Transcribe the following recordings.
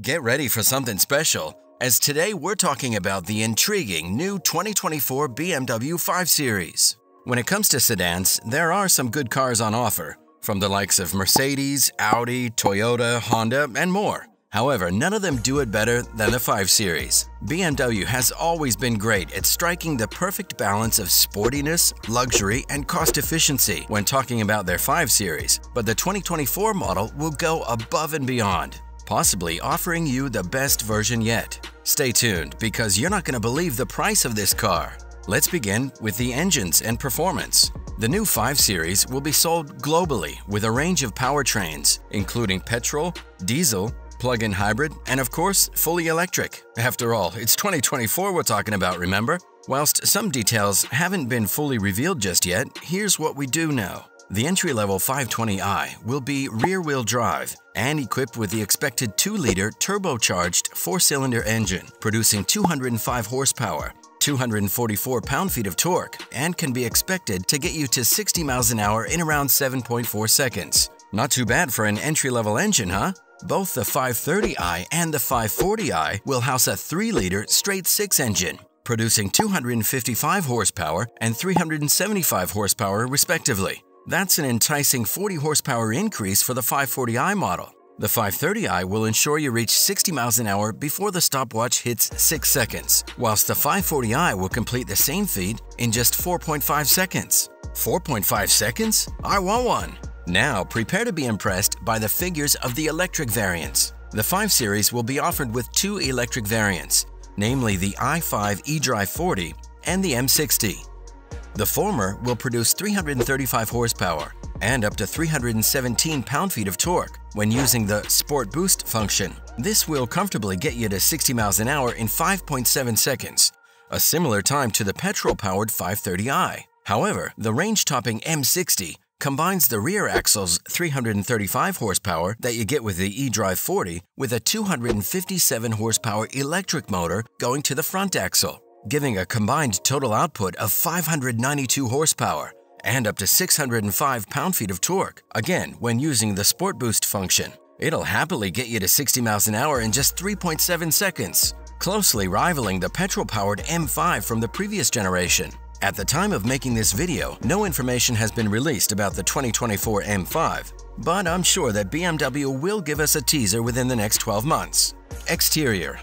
Get ready for something special, as today we're talking about the intriguing new 2024 BMW 5 Series. When it comes to sedans, there are some good cars on offer, from the likes of Mercedes, Audi, Toyota, Honda, and more. However, none of them do it better than the 5 Series. BMW has always been great at striking the perfect balance of sportiness, luxury, and cost efficiency when talking about their 5 Series, but the 2024 model will go above and beyond, possibly offering you the best version yet. Stay tuned, because you're not going to believe the price of this car. Let's begin with the engines and performance. The new 5 Series will be sold globally with a range of powertrains, including petrol, diesel, plug-in hybrid, and of course, fully electric. After all, it's 2024 we're talking about, remember? Whilst some details haven't been fully revealed just yet, here's what we do know. The entry-level 520i will be rear-wheel drive and equipped with the expected 2-liter turbocharged 4-cylinder engine, producing 205 horsepower, 244 pound-feet of torque, and can be expected to get you to 60 miles an hour in around 7.4 seconds. Not too bad for an entry-level engine, huh? Both the 530i and the 540i will house a 3-liter straight-six engine, producing 255 horsepower and 375 horsepower respectively. That's an enticing 40 horsepower increase for the 540i model. The 530i will ensure you reach 60 miles an hour before the stopwatch hits 6 seconds, whilst the 540i will complete the same feat in just 4.5 seconds. 4.5 seconds? I want one! Now, prepare to be impressed by the figures of the electric variants. The 5 Series will be offered with 2 electric variants, namely the i5 eDrive 40 and the M60. The former will produce 335 horsepower and up to 317 pound-feet of torque when using the Sport Boost function. This will comfortably get you to 60 miles an hour in 5.7 seconds, a similar time to the petrol-powered 530i. However, the range-topping M60 combines the rear axle's 335 horsepower that you get with the eDrive 40 with a 257 horsepower electric motor going to the front axle, giving a combined total output of 592 horsepower and up to 605 pound-feet of torque, again when using the Sport Boost function. It'll happily get you to 60 miles an hour in just 3.7 seconds, closely rivaling the petrol-powered M5 from the previous generation. At the time of making this video, no information has been released about the 2024 M5, but I'm sure that BMW will give us a teaser within the next 12 months. Exterior.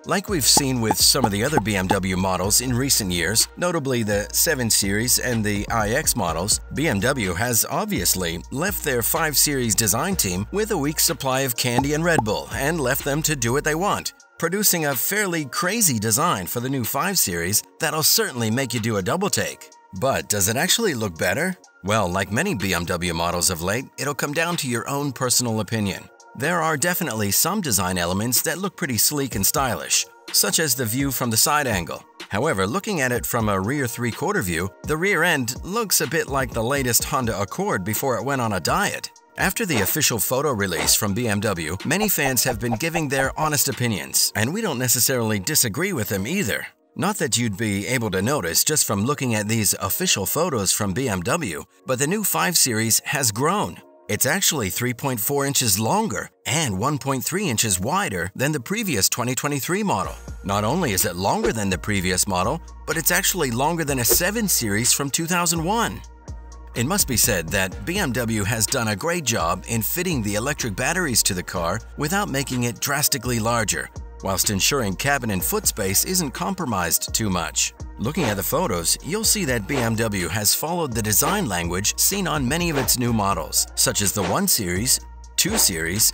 Like we've seen with some of the other BMW models in recent years, notably the 7 Series and the iX models, BMW has obviously left their 5 Series design team with a weak supply of candy and Red Bull and left them to do what they want, producing a fairly crazy design for the new 5 Series that'll certainly make you do a double take. But does it actually look better? Well, like many BMW models of late, it'll come down to your own personal opinion. There are definitely some design elements that look pretty sleek and stylish, such as the view from the side angle. However, looking at it from a rear three-quarter view, the rear end looks a bit like the latest Honda Accord before it went on a diet. After the official photo release from BMW, many fans have been giving their honest opinions, and we don't necessarily disagree with them either. Not that you'd be able to notice just from looking at these official photos from BMW, but the new 5 Series has grown. It's actually 3.4 inches longer and 1.3 inches wider than the previous 2023 model. Not only is it longer than the previous model, but it's actually longer than a 7 Series from 2001. It must be said that BMW has done a great job in fitting the electric batteries to the car without making it drastically larger, whilst ensuring cabin and foot space isn't compromised too much. Looking at the photos, you'll see that BMW has followed the design language seen on many of its new models, such as the 1 Series, 2 Series,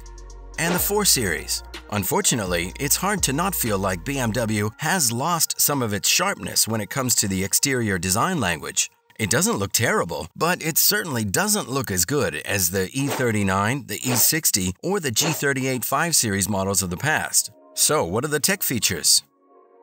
and the 4 Series. Unfortunately, it's hard to not feel like BMW has lost some of its sharpness when it comes to the exterior design language. It doesn't look terrible, but it certainly doesn't look as good as the E39, the E60, or the G38 5 Series models of the past. So, what are the tech features?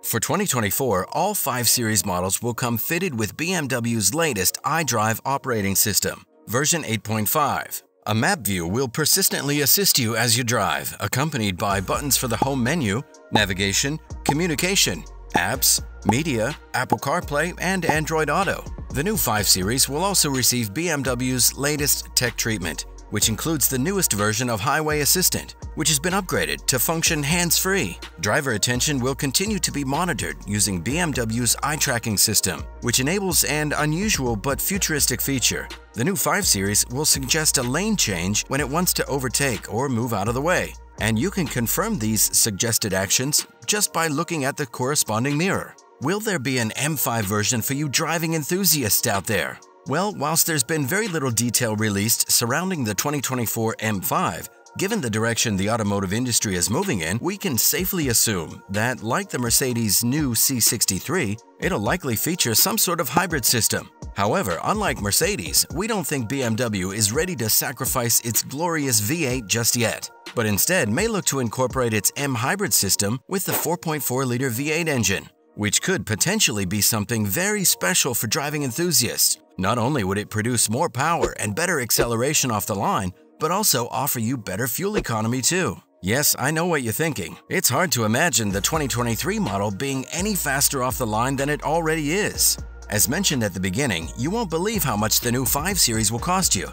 For 2024, all 5 Series models will come fitted with BMW's latest iDrive operating system, version 8.5. A map view will persistently assist you as you drive, accompanied by buttons for the home menu, navigation, communication, apps, media, Apple CarPlay, and Android Auto. The new 5 Series will also receive BMW's latest tech treatment, which includes the newest version of Highway Assistant, which has been upgraded to function hands-free. Driver attention will continue to be monitored using BMW's eye tracking system, which enables an unusual but futuristic feature. The new 5 Series will suggest a lane change when it wants to overtake or move out of the way, and you can confirm these suggested actions just by looking at the corresponding mirror. Will there be an M5 version for you driving enthusiasts out there? Well, whilst there's been very little detail released surrounding the 2024 M5, given the direction the automotive industry is moving in, we can safely assume that, like the Mercedes' new C63, it'll likely feature some sort of hybrid system. However, unlike Mercedes, we don't think BMW is ready to sacrifice its glorious V8 just yet, but instead may look to incorporate its M hybrid system with the 4.4-liter V8 engine, which could potentially be something very special for driving enthusiasts. Not only would it produce more power and better acceleration off the line, but also offer you better fuel economy too. Yes, I know what you're thinking. It's hard to imagine the 2023 model being any faster off the line than it already is. As mentioned at the beginning, you won't believe how much the new 5 Series will cost you.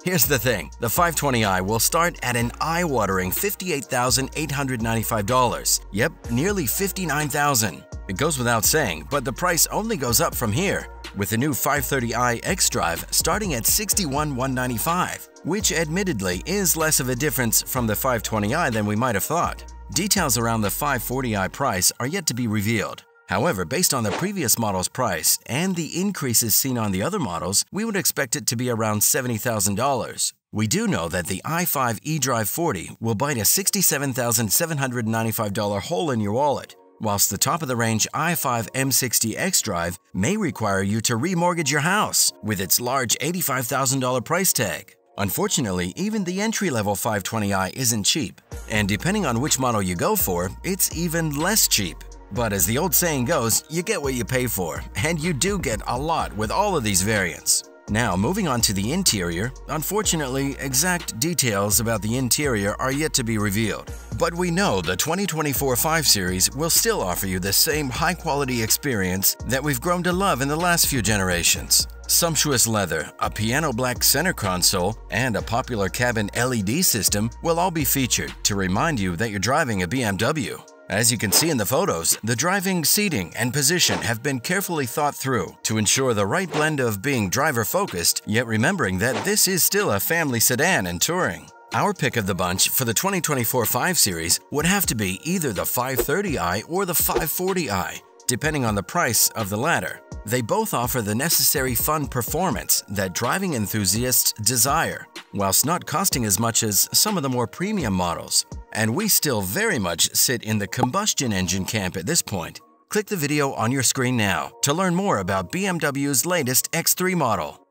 Here's the thing, the 520i will start at an eye-watering $58,895. Yep, nearly $59,000. It goes without saying, but the price only goes up from here, with the new 530i xDrive starting at $61,195, which admittedly is less of a difference from the 520i than we might have thought. Details around the 540i price are yet to be revealed. However, based on the previous model's price and the increases seen on the other models, we would expect it to be around $70,000. We do know that the i5 eDrive 40 will bite a $67,795 hole in your wallet, whilst the top-of-the-range i5 M60 xDrive may require you to remortgage your house with its large $85,000 price tag. Unfortunately, even the entry-level 520i isn't cheap, and depending on which model you go for, it's even less cheap. But as the old saying goes, you get what you pay for, and you do get a lot with all of these variants. Now, moving on to the interior, unfortunately, exact details about the interior are yet to be revealed. But we know the 2024 5 Series will still offer you the same high-quality experience that we've grown to love in the last few generations. Sumptuous leather, a piano black center console, and a popular cabin LED system will all be featured to remind you that you're driving a BMW. As you can see in the photos, the driving, seating, and position have been carefully thought through to ensure the right blend of being driver-focused, yet remembering that this is still a family sedan and touring. Our pick of the bunch for the 2024 5 Series would have to be either the 530i or the 540i, depending on the price of the latter. They both offer the necessary fun performance that driving enthusiasts desire, whilst not costing as much as some of the more premium models. And we still very much sit in the combustion engine camp at this point. Click the video on your screen now to learn more about BMW's latest X3 model.